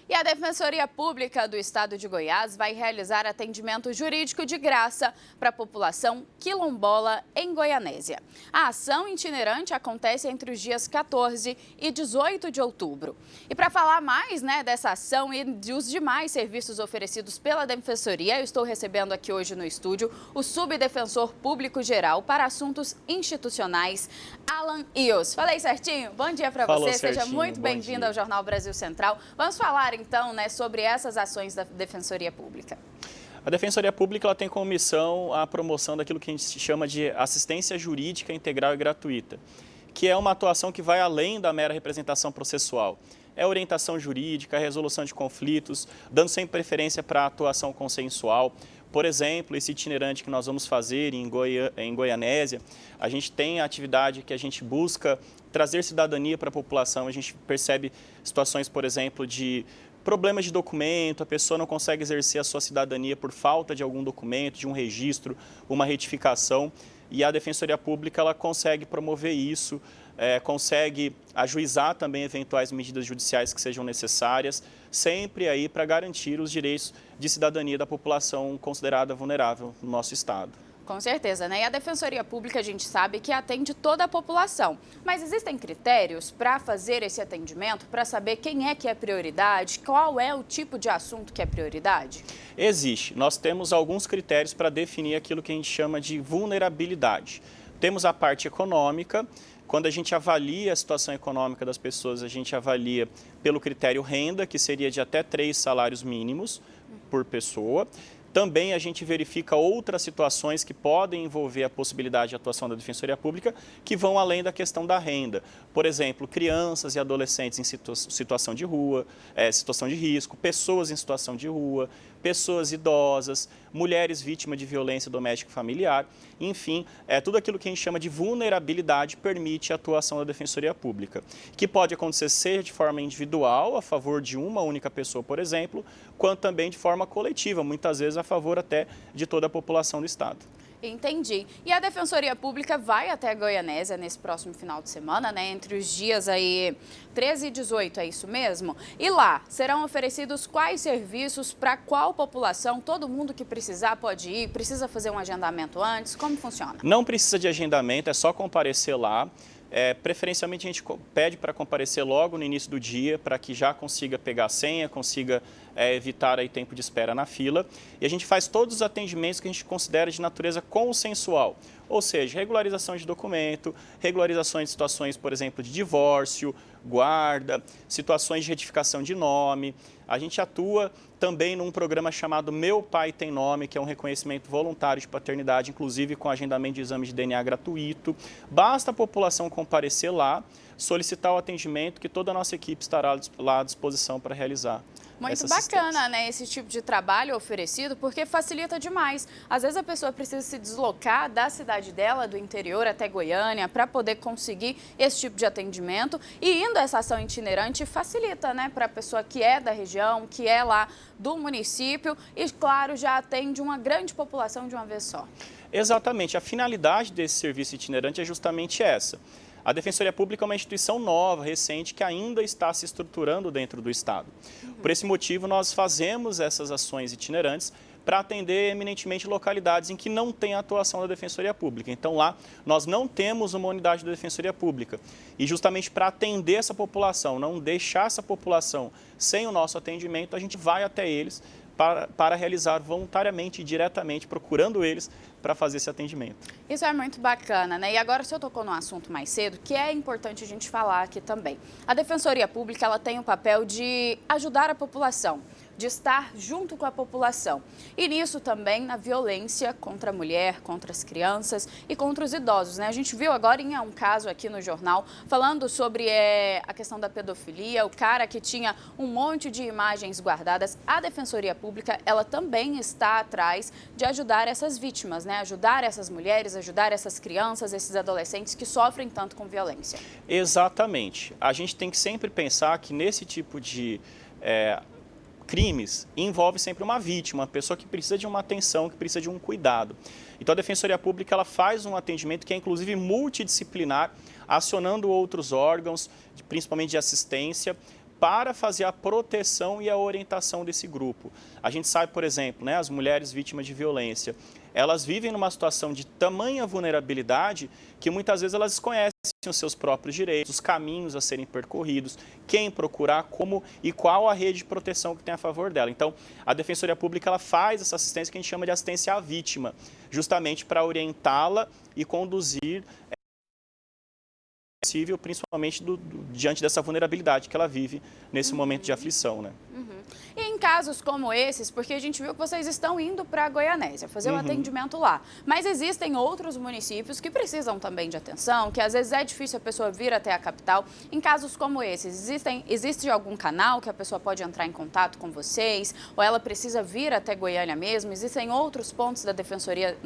E a Defensoria Pública do Estado de Goiás vai realizar atendimento jurídico de graça para a população quilombola em Goianésia. A ação itinerante acontece entre os dias 14 e 18 de outubro. E para falar mais dessa ação e dos demais serviços oferecidos pela Defensoria, eu estou recebendo aqui hoje no estúdio o Subdefensor Público Geral para Assuntos Institucionais, Alan Ios. Falei certinho? Bom dia para você, seja muito bem-vindo ao Jornal Brasil Central. Vamos falar então, sobre essas ações da Defensoria Pública. A Defensoria Pública ela tem como missão a promoção daquilo que a gente chama de assistência jurídica integral e gratuita, que é uma atuação que vai além da mera representação processual. É orientação jurídica, resolução de conflitos, dando sempre preferência para a atuação consensual. Por exemplo, esse itinerante que nós vamos fazer em Goianésia, a gente tem a atividade que a gente busca trazer cidadania para a população. A gente percebe situações, por exemplo, de problemas de documento, a pessoa não consegue exercer a sua cidadania por falta de algum documento, de um registro, uma retificação. E a Defensoria Pública ela consegue promover isso, consegue ajuizar também eventuais medidas judiciais que sejam necessárias, sempre aí para garantir os direitos de cidadania da população considerada vulnerável no nosso estado. Com certeza, E a Defensoria Pública a gente sabe que atende toda a população. Mas existem critérios para fazer esse atendimento, para saber quem é que é prioridade, qual é o tipo de assunto que é prioridade? Existe. Nós temos alguns critérios para definir aquilo que a gente chama de vulnerabilidade. Temos a parte econômica. Quando a gente avalia a situação econômica das pessoas, a gente avalia pelo critério renda, que seria de até 3 salários mínimos por pessoa. Também a gente verifica outras situações que podem envolver a possibilidade de atuação da Defensoria Pública, que vão além da questão da renda. Por exemplo, crianças e adolescentes em situação de rua, situação de risco, pessoas em situação de rua, pessoas idosas, mulheres vítimas de violência doméstica e familiar. Enfim, tudo aquilo que a gente chama de vulnerabilidade permite a atuação da Defensoria Pública, que pode acontecer seja de forma individual, a favor de uma única pessoa, por exemplo, quanto também de forma coletiva, muitas vezes a favor até de toda a população do estado. Entendi. E a Defensoria Pública vai até Goianésia nesse próximo final de semana, entre os dias aí 13 e 18, é isso mesmo? E lá serão oferecidos quais serviços para qual população? Todo mundo que precisar pode ir? Precisa fazer um agendamento antes? Como funciona? Não precisa de agendamento, é só comparecer lá. Preferencialmente a gente pede para comparecer logo no início do dia, para que já consiga pegar a senha, consiga evitar aí tempo de espera na fila. E a gente faz todos os atendimentos que a gente considera de natureza consensual, ou seja, regularização de documento, regularizações de situações, por exemplo, de divórcio, guarda, situações de retificação de nome. A gente atua também num programa chamado Meu Pai Tem Nome, que é um reconhecimento voluntário de paternidade, inclusive com agendamento de exame de DNA gratuito. Basta a população comparecer lá, solicitar o atendimento, que toda a nossa equipe estará lá à disposição para realizar. Muito bacana, esse tipo de trabalho oferecido, porque facilita demais. Às vezes a pessoa precisa se deslocar da cidade dela, do interior até Goiânia, para poder conseguir esse tipo de atendimento. E indo essa ação itinerante facilita, para a pessoa que é da região, que é lá do município e, claro, já atende uma grande população de uma vez só. Exatamente. A finalidade desse serviço itinerante é justamente essa. A Defensoria Pública é uma instituição nova, recente, que ainda está se estruturando dentro do estado. Por esse motivo, nós fazemos essas ações itinerantes para atender eminentemente localidades em que não tem a atuação da Defensoria Pública. Então, lá, nós não temos uma unidade da Defensoria Pública. E justamente para atender essa população, não deixar essa população sem o nosso atendimento, a gente vai até eles para realizar voluntariamente e diretamente, procurando eles para fazer esse atendimento. Isso é muito bacana, E agora, se eu tocou num assunto mais cedo, que é importante a gente falar aqui também. A Defensoria Pública ela tem o papel de ajudar a população, de estar junto com a população. E nisso também na violência contra a mulher, contra as crianças e contra os idosos, A gente viu agora em um caso aqui no jornal falando sobre a questão da pedofilia, o cara que tinha um monte de imagens guardadas. A Defensoria Pública, ela também está atrás de ajudar essas vítimas, Ajudar essas mulheres, ajudar essas crianças, esses adolescentes que sofrem tanto com violência. Exatamente. A gente tem que sempre pensar que nesse tipo de crimes envolve sempre uma vítima, uma pessoa que precisa de uma atenção, que precisa de um cuidado. Então a Defensoria Pública ela faz um atendimento que é inclusive multidisciplinar, acionando outros órgãos, principalmente de assistência, para fazer a proteção e a orientação desse grupo. A gente sabe, por exemplo, né, as mulheres vítimas de violência, elas vivem numa situação de tamanha vulnerabilidade que muitas vezes elas desconhecem os seus próprios direitos, os caminhos a serem percorridos, quem procurar, como e qual a rede de proteção que tem a favor dela. Então, a Defensoria Pública ela faz essa assistência que a gente chama de assistência à vítima, justamente para orientá-la e conduzir possível, principalmente diante dessa vulnerabilidade que ela vive nesse momento de aflição, né? E em casos como esses, porque a gente viu que vocês estão indo para Goianésia fazer o atendimento lá, mas existem outros municípios que precisam também de atenção, que às vezes é difícil a pessoa vir até a capital. Em casos como esses, existe algum canal que a pessoa pode entrar em contato com vocês? Ou ela precisa vir até Goiânia mesmo? Existem outros pontos da Defensoria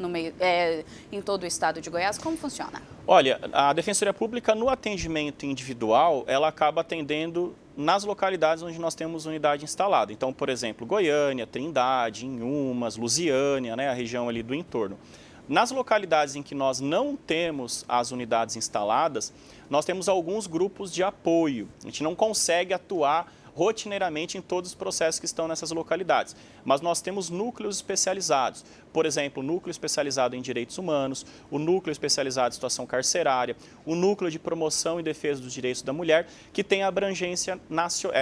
em todo o estado de Goiás? Como funciona? Olha, a Defensoria Pública no atendimento individual, ela acaba atendendo nas localidades onde nós temos unidade instalada. Então, por exemplo, Goiânia, Trindade, Inhumas, Lusiânia, né, a região ali do entorno. Nas localidades em que nós não temos as unidades instaladas, nós temos alguns grupos de apoio. A gente não consegue atuar rotineiramente em todos os processos que estão nessas localidades. Mas nós temos núcleos especializados, por exemplo, o núcleo especializado em direitos humanos, o núcleo especializado em situação carcerária, o núcleo de promoção e defesa dos direitos da mulher, que tem abrangência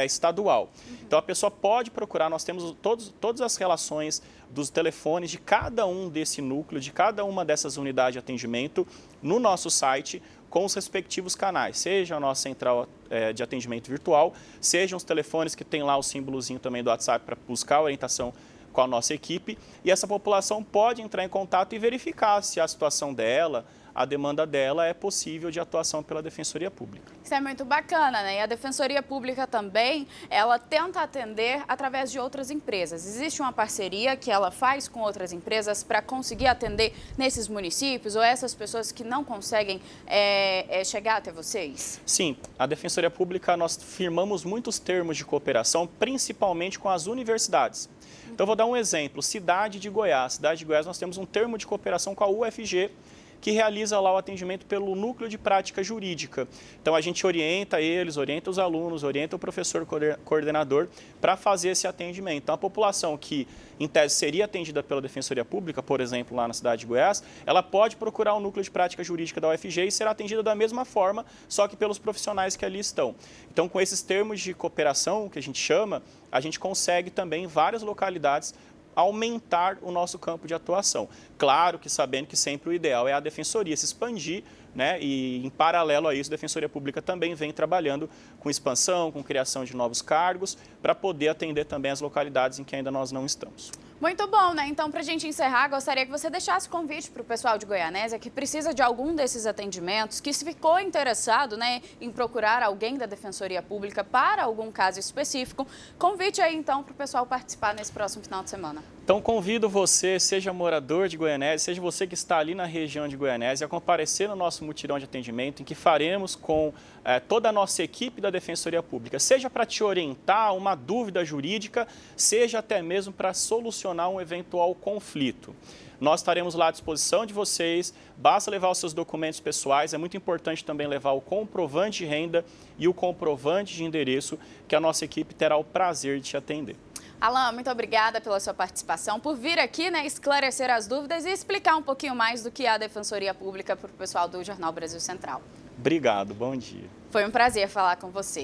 estadual. Então a pessoa pode procurar, nós temos todas as relações dos telefones de cada um desse núcleo, de cada uma dessas unidades de atendimento no nosso site, com os respectivos canais, seja a nossa central de atendimento virtual, sejam os telefones que tem lá o símbolozinho também do WhatsApp para buscar orientação com a nossa equipe, e essa população pode entrar em contato e verificar se a situação dela, a demanda dela é possível de atuação pela Defensoria Pública. Isso é muito bacana, né? E a Defensoria Pública também, ela tenta atender através de outras empresas. Existe uma parceria que ela faz com outras empresas para conseguir atender nesses municípios ou essas pessoas que não conseguem chegar até vocês? Sim, a Defensoria Pública, nós firmamos muitos termos de cooperação, principalmente com as universidades. Então, vou dar um exemplo. Cidade de Goiás, nós temos um termo de cooperação com a UFG, que realiza lá o atendimento pelo Núcleo de Prática Jurídica. Então, a gente orienta eles, orienta os alunos, orienta o professor coordenador para fazer esse atendimento. Então, a população que, em tese, seria atendida pela Defensoria Pública, por exemplo, lá na cidade de Goiás, ela pode procurar o Núcleo de Prática Jurídica da UFG e será atendida da mesma forma, só que pelos profissionais que ali estão. Então, com esses termos de cooperação, que a gente chama, a gente consegue também, em várias localidades, aumentar o nosso campo de atuação. Claro que sabendo que sempre o ideal é a Defensoria se expandir, né? E em paralelo a isso, a Defensoria Pública também vem trabalhando com expansão, com criação de novos cargos, para poder atender também as localidades em que ainda nós não estamos. Muito bom, né? Então, para a gente encerrar, gostaria que você deixasse convite para o pessoal de Goianésia que precisa de algum desses atendimentos, que se ficou interessado, né, em procurar alguém da Defensoria Pública para algum caso específico. Convite aí, então, para o pessoal participar nesse próximo final de semana. Então, convido você, seja morador de Goianésia, seja você que está ali na região de Goianésia, a comparecer no nosso mutirão de atendimento, em que faremos com toda a nossa equipe da Defensoria Pública, seja para te orientar uma dúvida jurídica, seja até mesmo para solucionar um eventual conflito. Nós estaremos lá à disposição de vocês, basta levar os seus documentos pessoais, é muito importante também levar o comprovante de renda e o comprovante de endereço, que a nossa equipe terá o prazer de te atender. Alan, muito obrigada pela sua participação, por vir aqui, né, esclarecer as dúvidas e explicar um pouquinho mais do que é a Defensoria Pública para o pessoal do Jornal Brasil Central. Obrigado, bom dia. Foi um prazer falar com você.